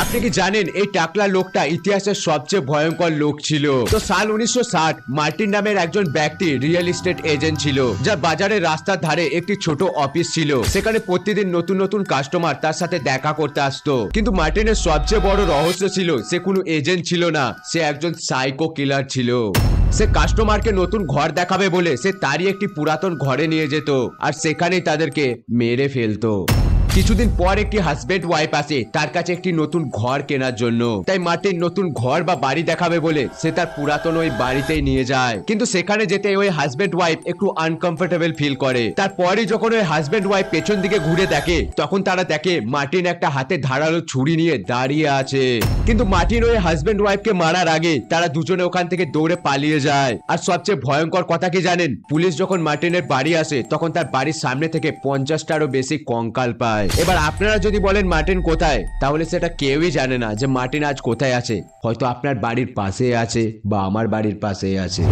আপনি কি জানেন এই টাকলা লোকটা ইতিহাসের সবচেয়ে ভয়ঙ্কর লোক ছিল? তো সাল 1960 মার্টিন নামের একজন ব্যক্তি রিয়েল এস্টেট এজেন্ট ছিল, যার বাজারের রাস্তার ধারে একটি ছোট অফিস ছিল। সেখানে প্রতিদিন নতুন নতুন কাস্টমার তার সাথে দেখা করতে আসতো। কিন্তু মার্টিনের সবচেয়ে বড় রহস্য ছিল সে কোনো এজেন্ট ছিল না, সে একজন সাইকো কিলার ছিল। সে কাস্টমারকে নতুন ঘর দেখাবে বলে সে তারই একটি পুরাতন ঘরে নিয়ে যেত আর সেখানেই তাদেরকে মেরে ফেলতো। কিছুদিন পর একটি হাজবেন্ড ওয়াইফ আসে তার কাছে একটি নতুন ঘর কেনার জন্য। তাই মার্টিন নতুন ঘর বা বাড়ি দেখাবে বলে সে তার পুরাতন ওই বাড়িতেই নিয়ে যায়। কিন্তু সেখানে যেতে ওই হাজবেন্ড ওয়াইফ একটু আনকমফোর্টেবল ফিল করে। তারপরই যখন ওই হাজবেন্ড ওয়াইফ পেছন দিকে ঘুরে দেখে, তখন তারা দেখে মার্টিন একটা হাতে ধারালো ছুরি নিয়ে দাঁড়িয়ে আছে। কিন্তু মার্টিন ওই হাজবেন্ড ওয়াইফকে মারার আগে তারা দুজনে ওখান থেকে দৌড়ে পালিয়ে যায়। আর সবচেয়ে ভয়ঙ্কর কথা কি জানেন? পুলিশ যখন মার্টিনের বাড়ি আসে তখন তার বাড়ির সামনে থেকে 50টারও বেশি কঙ্কাল পায়। এবার আপনারা যদি বলেন মার্টিন কোথায়, তাহলে সেটা কেউই জানে না যে মার্টিন আজ কোথায় আছে। হয়তো আপনার বাড়ির পাশে আছে বা আমার বাড়ির পাশে আছে।